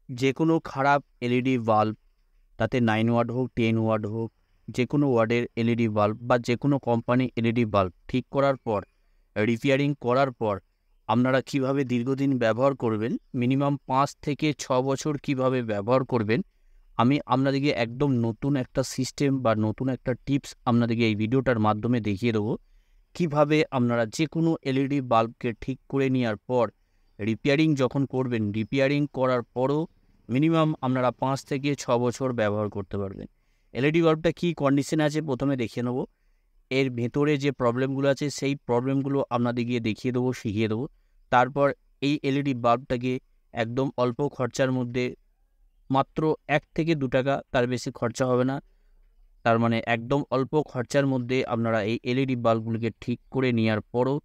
যে কোনো খারাপ এলইডি বাল্ব, তাতে 9 ওয়াট হোক 10 ওয়াট হোক, যে কোনো ওয়াটের এলইডি বাল্ব বা যে কোনো কোম্পানি এলইডি বাল্ব ঠিক করার পর, রিপেয়ারিং করার পর আপনারা কিভাবে দীর্ঘদিন ব্যবহার করবেন, মিনিমাম 5 থেকে 6 বছর কিভাবে ব্যবহার করবেন, আমি আপনাদেরকে একদম নতুন একটা সিস্টেম বা নতুন একটা টিপস আপনাদেরকে এই ভিডিওটার মাধ্যমে দেখিয়ে দেবো। কিভাবে আপনারা যে কোনো এলইডি বাল্বকে ঠিক করে নেওয়ার পর রিপেয়ারিং যখন করবেন, রিপেয়ারিং করার পরও মিনিমাম আপনারা 5 থেকে 6 বছর ব্যবহার করতে পারবেন। এলইডি বাল্বটা কী কন্ডিশনে আছে প্রথমে দেখে নেব। এর ভেতরে যে প্রবলেমগুলো আছে সেই প্রবলেমগুলো আপনাদেরকে দেখিয়ে দেবো, শিখিয়ে দেবো। তারপর এই এলইডি বাল্বটাকে একদম অল্প খরচার মধ্যে, মাত্র 1 থেকে 2 টাকা, তার বেশি খরচা হবে না। তার মানে একদম অল্প খরচার মধ্যে আপনারা এই এলইডি বাল্বগুলিকে ঠিক করে নেওয়ার পরও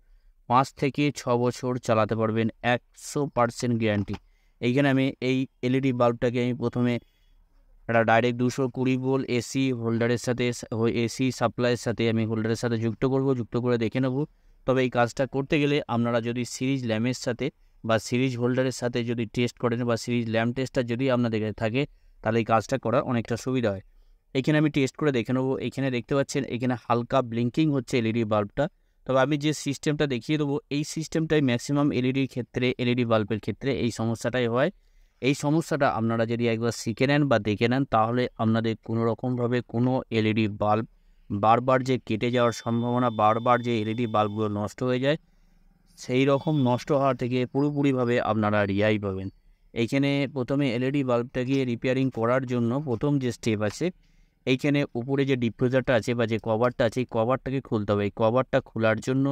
5 থেকে 6 বছর চালাতে পারবেন, 100% গ্যারান্টি। এইখানে আমি এই এলইডি বাল্বটাকে আমি প্রথমে একটা ডাইরেক্ট 220 ভোল্ট এসি হোল্ডারের সাথে, এসি সাপ্লাইয়ের সাথে আমি হোল্ডারের সাথে যুক্ত করব, যুক্ত করে দেখে নেব। তবে এই কাজটা করতে গেলে আপনারা যদি সিরিজ ল্যাম্পের সাথে বা সিরিজ হোল্ডারের সাথে যদি টেস্ট করেন বা সিরিজ ল্যাম্প টেস্টটা যদি আপনাদের কাছে থাকে, তাহলে এই কাজটা করার অনেকটা সুবিধা হয়। এখানে আমি টেস্ট করে দেখে নেব। এখানে দেখতে পাচ্ছেন এখানে হালকা ব্লিঙ্কিং হচ্ছে এলইডি বাল্বটা। তবে আমি যে সিস্টেমটা দেখিয়ে দেবো, এই সিস্টেমটাই ম্যাক্সিমাম এলইডির ক্ষেত্রে, এলইডি বাল্বের ক্ষেত্রে এই সমস্যাটাই হয়। এই সমস্যাটা আপনারা যদি একবার শিখে নেন বা দেখে নেন, তাহলে আপনাদের কোনো রকমভাবে কোনো এলইডি বাল্ব বারবার যে কেটে যাওয়ার সম্ভাবনা, বারবার যে এলইডি বাল্বগুলো নষ্ট হয়ে যায়, সেই রকম নষ্ট হওয়া থেকে পুরোপুরিভাবে আপনারা রেহাই পাবেন। এইখানে প্রথমে এলইডি বাল্বটাকে রিপেয়ারিং করার জন্য প্রথম যে স্টেপ আছে, এইখানে উপরে যে ডিফিউজারটা আছে বা যে কভারটা আছে, এই কভারটাকে খুলতে হবে। এই কভারটা খোলার জন্য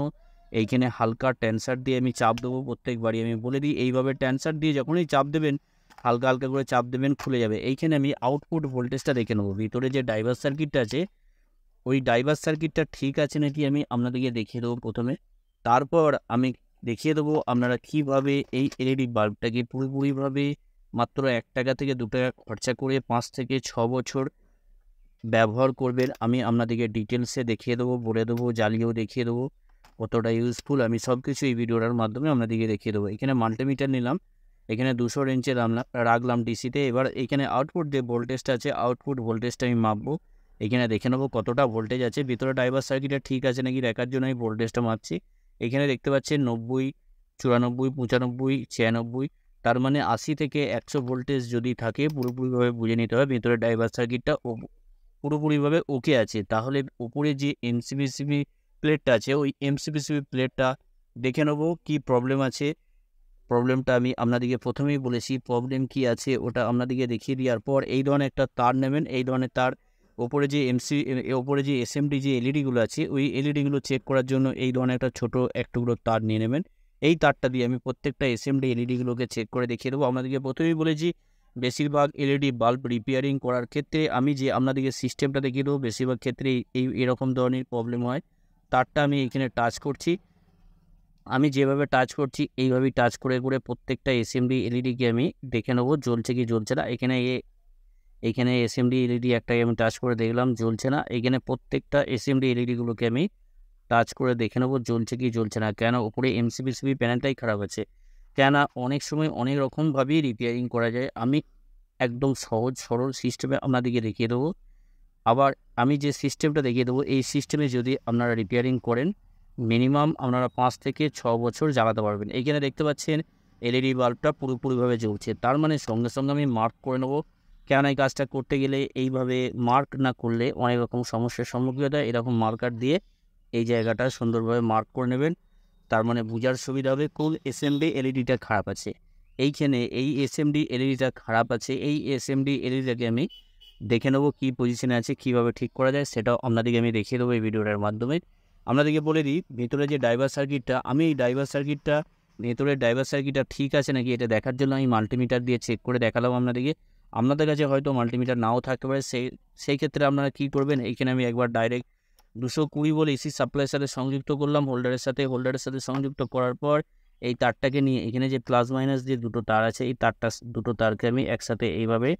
এইখানে হালকা টেনসার দিয়ে আমি চাপ দেবো। প্রত্যেকবারই আমি বলে দিই, এইভাবে টেনসার দিয়ে যখনই চাপ দেবেন, হালকা হালকা করে চাপ দেবেন, খুলে যাবে। এইখানে আমি আউটপুট ভোল্টেজটা দেখে নেবো। ভিতরে যে ডাইভার সার্কিটটা আছে, ওই ডাইভার সার্কিটটা ঠিক আছে নাকি আমি আপনাদেরকে দেখিয়ে দেবো প্রথমে। তারপর আমি দেখিয়ে দেবো আপনারা কীভাবে এই এলইডি বাল্বটাকে পুরোপুরিভাবে মাত্র 1 টাকা থেকে 2 টাকা খরচা করে 5 থেকে 6 বছর ব্যবহার করবেন। আমি আপনাদেরকে ডিটেলসে দেখিয়ে দেবো, বলে দেবো, জ্বালিয়েও দেখিয়ে দেবো কতটা ইউজফুল। আমি সব কিছু এই ভিডিওটার মাধ্যমে আপনাদেরকে দেখিয়ে দেবো। এখানে মাল্টিমিটার নিলাম, এখানে 200 রেঞ্জের রাখলাম ডিসিতে। এবার এখানে আউটপুট যে ভোল্টেজটা আছে, আউটপুট ভোল্টেজটা আমি মাপবো। এখানে দেখে নেবো কতটা ভোল্টেজ আছে, ভিতরে ড্রাইভার সার্কিটটা ঠিক আছে নাকি দেখার জন্য আমি ভোল্টেজটা মাপছি। এখানে দেখতে পাচ্ছেন 90, 94, 95, 96, তার মানে 80 থেকে 100 ভোল্টেজ যদি থাকে, পুরোপুরিভাবে বুঝে নিতে হবে ভিতরে ড্রাইভার সার্কিটটা পুরোপুরিভাবে ওকে আছে। তাহলে উপরে যে এমসিবিসিবি প্লেটটা আছে, ওই এমসিবিসিবি প্লেটটা দেখে নেবো কী প্রবলেম আছে। প্রবলেমটা আমি আপনাদেরকে প্রথমেই বলেছি, প্রবলেম কী আছে ওটা আপনাদেরকে দেখিয়ে দেওয়ার পর এই ধরনের একটা তার নেবেন। এই ধরনের তার ওপরে যে ওপরে যে এসএমডি যে এলইডিগুলো আছে, ওই এলইডিগুলো চেক করার জন্য এই ধরনের একটা ছোটো এক টুকরো তার নিয়ে নেবেন। এই তারটা দিয়ে আমি প্রত্যেকটা এসএমডি এলইডিগুলোকে চেক করে দেখিয়ে দেবো। আপনাদেরকে প্রথমেই বলেছি, বেশিরভাগ এলইডি বাল্ব রিপেয়ারিং করার ক্ষেত্রে আমি যে আপনাদেরকে সিস্টেমটা দেখিয়ে দেবো, বেশিরভাগ ক্ষেত্রেই এরকম ধরনের প্রবলেম হয়। তারটা আমি এখানে টাচ করছি, আমি যেভাবে টাচ করছি এইভাবেই টাচ করে করে প্রত্যেকটা এসএমডি এলইডিকে আমি দেখে নেবো জ্বলছে কি জ্বলছে না। এখানে এসএমডি এলইডি একটাই আমি টাচ করে দেখলাম জ্বলছে না। এখানে প্রত্যেকটা এসএমডি এলইডিগুলোকে আমি টাচ করে দেখে নেবো জ্বলছে কি জ্বলছে না। কেন উপরে এমসিবিসিবি প্যানেলটাই খারাপ আছে। কেন অনেক সময় অনেক রকমভাবেই রিপেয়ারিং করা যায়। আমি একদম সহজ সরল সিস্টেমে আপনাদেরকে দেখিয়ে দেবো। আবার আমি যে সিস্টেমটা দেখিয়ে দেবো, এই সিস্টেমে যদি আপনারা রিপেয়ারিং করেন, মিনিমাম আপনারা 5 থেকে 6 বছর জ্বালাতে পারবেন। এইখানে দেখতে পাচ্ছেন এলইডি বাল্বটা পুরোপুরিভাবে জ্বলছে, তার মানে সঙ্গে সঙ্গে আমি মার্ক করে নেবো। কেন এই কাজটা করতে গেলে এইভাবে মার্ক না করলে অনেক রকম সমস্যার সম্মুখীন হতে হয়। এরকম মার্কার দিয়ে এই জায়গাটা সুন্দরভাবে মার্ক করে নেবেন, তার মানে বোঝার সুবিধা হবে কোন এসএমডি এলইডিটা খারাপ আছে। এইখানে এই এসএমডি এলইডিটা খারাপ আছে, এই এসএমডি এলইডিটাকে আমি দেখে নেবো কী পজিশনে আছে, কীভাবে ঠিক করা যায়, সেটাও আপনাদেরকে আমি দেখিয়ে দেবো এই ভিডিওটার মাধ্যমে। আপনাদেরকে বলে দিই, ভেতরে যে ড্রাইভার সার্কিটটা, আমি এই ভেতরের ড্রাইভার সার্কিটটা ঠিক আছে নাকি এটা দেখার জন্য আমি মাল্টিমিটার দিয়ে চেক করে দেখালাম আপনাদেরকে। আপনাদের কাছে হয়তো মাল্টিমিটার নাও থাকতে পারে, সেই ক্ষেত্রে আপনারা কী করবেন, এইখানে আমি একবার ডাইরেক্ট 220 বলে এসি সাপ্লাইয়ের সাথে সংযুক্ত করলাম হোল্ডারের সাথে সংযুক্ত করার পর এই তারটাকে নিয়ে এখানে যে প্লাস মাইনাস যে দুটো তার আছে, এই দুটো তারকে আমি একসাথে এইভাবে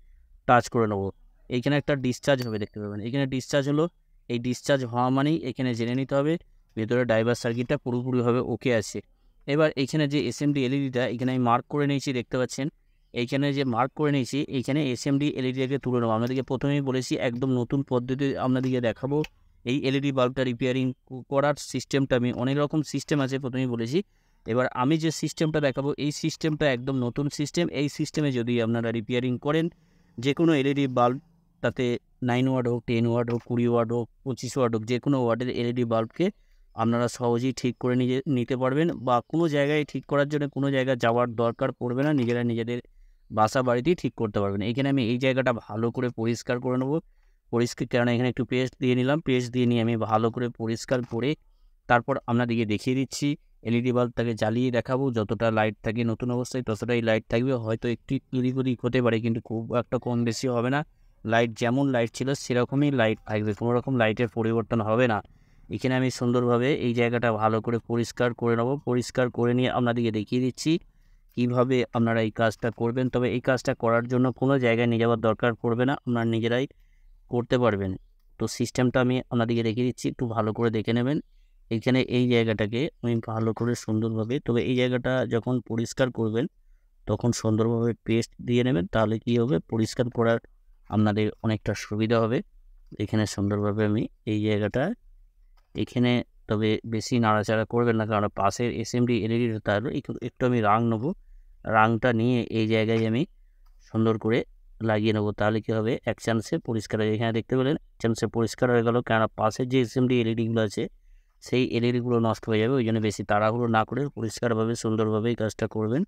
টাচ করে নেবো। এইখানে একটা ডিসচার্জ হবে, দেখতে পাবেন এখানে ডিসচার্জ হলো। এই ডিসচার্জ হওয়া মানেই এখানে জেনে নিতে হবে ভেতরে ড্রাইভার সার্কিটটা পুরোপুরিভাবে ওকে আছে। এবার এখানে যে এসএমডি এলইডিটা এখানে আমি মার্ক করে নিয়েছি, দেখতে পাচ্ছেন এইখানে যে মার্ক করে নিয়েছি এইখানে এসএমডি এলইডিটাকে তুলে নেবো। আপনাদেরকে প্রথমেই বলেছি একদম নতুন পদ্ধতি আপনাদেরকে দেখাবো এই এলইডি বাল্বটা রিপেয়ারিং করার সিস্টেমটা। আমি অনেক রকম সিস্টেম আছে প্রথমেই বলেছি, এবার আমি যে সিস্টেমটা দেখাবো এই সিস্টেমটা একদম নতুন সিস্টেম। এই সিস্টেমে যদি আপনারা রিপেয়ারিং করেন যে কোনো এলইডি বাল্ব, তাতে 9 ওয়াট হোক, 10 ওয়াট হোক, 20 ওয়াট হোক, 25 ওয়াট হোক, যে কোনো ওয়াটের এলইডি বাল্বকে আপনারা সহজেই ঠিক করে নিতে পারবেন, বা কোনো জায়গায় ঠিক করার জন্য কোনো জায়গায় যাওয়ার দরকার পড়বে না, নিজেরা নিজেদের বাসা বাড়িতেই ঠিক করতে পারবেন। এখানে আমি এই জায়গাটা ভালো করে পরিষ্কার করে নেবো। পরিষ্কার কেননা এখানে একটু পেস্ট দিয়ে নিলাম, পেস্ট দিয়ে নিয়ে আমি ভালো করে পরিষ্কার করে তারপর আপনাদেরকে দেখিয়ে দিচ্ছি। এলইডি বাল্বটাকে জ্বালিয়ে দেখাবো, যতটা লাইট থাকে নতুন অবস্থায় ততটাই লাইট থাকবে, হয়তো একটু এদিক ওদিক হতে পারে কিন্তু খুব একটা কম বেশি হবে না। লাইট যেমন লাইট ছিল সেরকমই লাইট থাকবে, কোনো রকম লাইটের পরিবর্তন হবে না। এখানে আমি সুন্দরভাবে এই জায়গাটা ভালো করে পরিষ্কার করে নেবো। পরিষ্কার করে নিয়ে আপনাদেরকে দেখিয়ে দিচ্ছি কীভাবে আপনারা এই কাজটা করবেন। তবে এই কাজটা করার জন্য কোনো জায়গায় নিয়ে যাওয়ার দরকার পড়বে না, আপনারা নিজেরাই করতে পারবেন। তো সিস্টেমটা আমি আপনাদেরকে দেখিয়ে দিচ্ছি, একটু ভালো করে দেখে নেবেন। এইখানে এই জায়গাটাকে আমি ভালো করে সুন্দরভাবে, তবে এই জায়গাটা যখন পরিষ্কার করবেন তখন সুন্দরভাবে পেস্ট দিয়ে নেবেন, তাহলে কী হবে পরিষ্কার করার আপনাদের অনেকটা সুবিধা হবে। এখানে সুন্দরভাবে আমি এই জায়গাটা এখানে, তবে বেশি নাড়াচাড়া করবেন না কারণ পাশের এসএমডি এলইডি তার একটু আমি রাং নেবো। রাংটা নিয়ে এই জায়গায় আমি সুন্দর করে লাগিয়ে নেবো, তাহলে কী হবে এক চান্সে পরিষ্কার হয়ে, এখানে দেখতে পেলেন এক চান্সে পরিষ্কার হয়ে গেল। কেননা পাশের যে এসএমডি এলইডিগুলো আছে সেই এলইডিগুলো নষ্ট হয়ে যাবে, ওই জন্য বেশি তাড়াহুড়ো না করে পরিষ্কারভাবে সুন্দরভাবে এই কাজটা করবেন।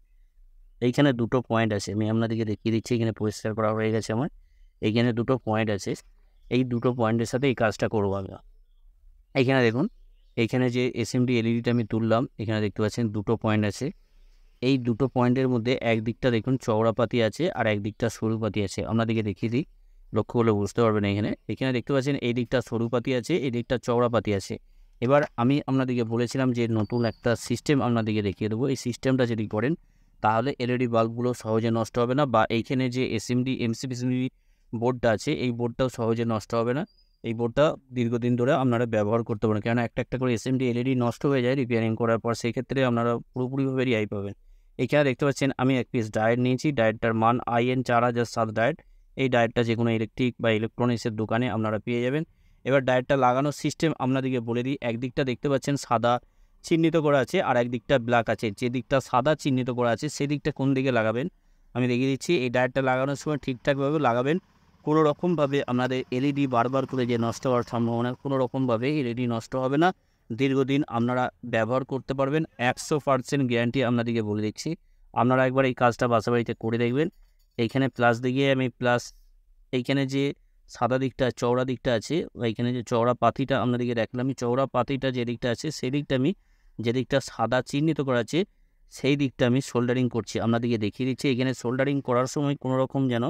এইখানে দুটো পয়েন্ট আছে, আমি আপনাদেরকে দেখিয়ে দিচ্ছি। এখানে পরিষ্কার করা হয়ে গেছে আমার, এইখানে দুটো পয়েন্ট আছে, এই দুটো পয়েন্টের সাথে এই কাজটা করবো আমি। এইখানে দেখুন, এইখানে যে এসএমডি এলইডিটা আমি তুললাম, এখানে দেখতে পাচ্ছেন দুটো পয়েন্ট আছে। এই দুটো পয়েন্টের মধ্যে একদিকটা দেখুন চওড়া পাতি আছে আর একদিকটা সরু পাতি আছে। আপনাদেরকে দেখিয়ে দিই, লক্ষ্য করলে বুঝতে পারবেন। এখানে দেখতে পাচ্ছেন এই দিকটা সরু পাতি আছে, এই দিকটা চওড়া পাতি আছে। এবার আমি আপনাদেরকে বলেছিলাম যে নতুন একটা সিস্টেম আপনাদেরকে দেখিয়ে দেবো। এই সিস্টেমটা যদি করেন তাহলে এলইডি বাল্বগুলো সহজে নষ্ট হবে না, বা এইখানে যে এসএমডি এমসিপিসি বোর্ডটা আছে এই বোর্ডটাও সহজে নষ্ট হবে না। এই বোর্ডটা দীর্ঘদিন ধরে আপনারা ব্যবহার করতে পারেন, কেননা একটা একটা করে এসএমডি এলইডি নষ্ট হয়ে যায় রিপেয়ারিং করার পর, সেই ক্ষেত্রে আপনারা পুরোপুরিভাবে রেহাই পাবেন। এখানে দেখতে পাচ্ছেন আমি এক পিস ডায়েট নিয়েছি, ডায়েটটার মান IN 4007 ডায়েট। এই ডায়েটটা যে কোনো ইলেকট্রিক বা ইলেকট্রনিক্সের দোকানে আপনারা পেয়ে যাবেন। এবার ডায়েটটা লাগানোর সিস্টেম আপনাদেরকে বলে দিই। একদিকটা দেখতে পাচ্ছেন সাদা চিহ্নিত করা আছে আর একদিকটা ব্ল্যাক আছে। যে দিকটা সাদা চিহ্নিত করা আছে সেই দিকটা কোন দিকে লাগাবেন আমি দেখিয়ে দিচ্ছি। এই ডায়েটটা লাগানোর সময় ঠিকঠাকভাবে লাগাবেন, কোনো রকমভাবে আপনাদের এলইডি বারবার করে যে নষ্ট হওয়ার সম্ভাবনা, কোনো রকমভাবে এলইডি নষ্ট হবে না, দীর্ঘদিন আপনারা ব্যবহার করতে পারবেন। 100% গ্যারান্টি আপনাদেরকে বলে দিচ্ছি। আপনারা একবার এই কাজটা বাসাবাড়িতে করে দেখবেন। এইখানে প্লাস দিকে আমি প্লাস, এইখানে যে সাদা দিকটা চওড়া দিকটা আছে, এইখানে যে চওড়া পাতিটা আপনাদেরকে দেখালাম, আমি চওড়া পাতিটা যে দিকটা আছে সেই দিকটা আমি, যে দিকটা সাদা চিহ্নিত করা আছে সেই দিকটা আমি সোল্ডারিং করছি, আপনাদেরকে দেখিয়ে দিচ্ছি। এখানে সোল্ডারিং করার সময় কোনো রকম যেন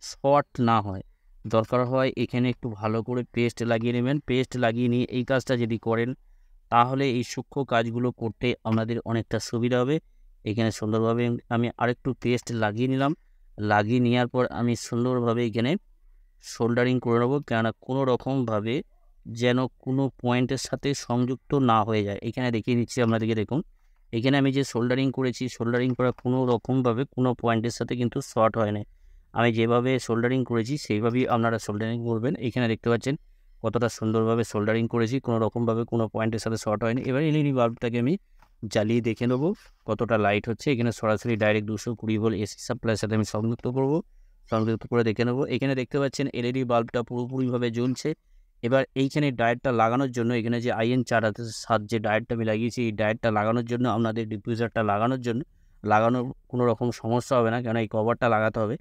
শর্ট না হয়, দরকার হয় এখানে একটু ভালো করে পেস্ট লাগিয়ে নেবেন। পেস্ট লাগিয়ে নিয়ে এই কাজটা যদি করেন তাহলে এই সূক্ষ্ম কাজগুলো করতে আপনাদের অনেকটা সুবিধা হবে। এখানে সুন্দরভাবে আমি আরেকটু পেস্ট লাগিয়ে নিলাম, লাগিয়ে নেওয়ার পর আমি সুন্দরভাবে এখানে সোল্ডারিং করে নেবো, কেননা কোনো রকমভাবে যেন কোনো পয়েন্টের সাথে সংযুক্ত না হয়ে যায়। এখানে দেখিয়ে দিচ্ছি আপনাদেরকে, দেখুন এখানে আমি যে সোল্ডারিং করেছি, সোল্ডারিং করা কোনো রকমভাবে কোনো পয়েন্টের সাথে কিন্তু শর্ট হয় না। আমি যেভাবে সোল্ডারিং করেছি সেইভাবেই আপনারা সোল্ডারিং করবেন। এখানে দেখতে পাচ্ছেন কতটা সুন্দরভাবে সোল্ডারিং করেছি, কোনো রকমভাবে কোনো পয়েন্টের সাথে শর্ট হয়নি। এবার এলইডি বাল্বটাকে আমি জ্বালিয়ে দেখে নেবো কতটা লাইট হচ্ছে। এখানে সরাসরি ডাইরেক্ট 220 ভোল্ট এসি সাপ্লাইয়ের সাথে আমি সংযুক্ত করবো, সংযুক্ত করে দেখে নেবো। এখানে দেখতে পাচ্ছেন এলইডি বাল্বটা পুরোপুরিভাবে জ্বলছে। এবার এইখানে ডায়েটটা লাগানোর জন্য, এখানে যে IN 4007 যে ডায়েটটা আমি লাগিয়েছি, এই ডায়েটটা লাগানোর জন্য আপনাদের ডিফিউজারটা লাগানোর কোনো রকম সমস্যা হবে না, কেন এই কভারটা লাগাতে হবে।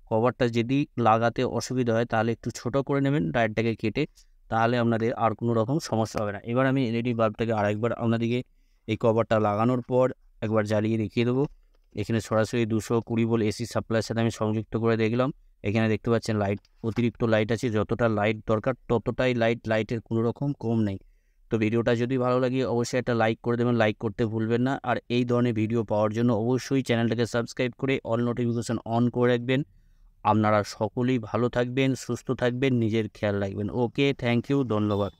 কভারটা যদি লাগাতে অসুবিধা হয় তাহলে একটু ছোট করে নেবেন ডায়েটটাকে কেটে, তাহলে আপনাদের আর কোনো রকম সমস্যা হবে না। এবার আমি এলইডি বাল্বটাকে আরেকবার আপনাদেরকে এই কভারটা লাগানোর পর একবার জ্বালিয়ে দেখিয়ে দেবো। এখানে সরাসরি 220 ভোল্ট এসি সাপ্লাইয়ের সাথে আমি সংযুক্ত করে দেখলাম। এখানে দেখতে পাচ্ছেন লাইট, অতিরিক্ত লাইট আছে, যতটা লাইট দরকার ততটাই লাইটের কোনো রকম কম নেই। তো ভিডিওটা যদি ভালো লাগে অবশ্যই একটা লাইক করে দেবেন, লাইক করতে ভুলবেন না। আর এই ধরনের ভিডিও পাওয়ার জন্য অবশ্যই চ্যানেলটাকে সাবস্ক্রাইব করে অল নোটিফিকেশন অন করে রাখবেন। আপনারা সকলেই ভালো থাকবেন, সুস্থ থাকবেন, নিজের খেয়াল রাখবেন। ওকে, থ্যাংক ইউ, ধন্যবাদ।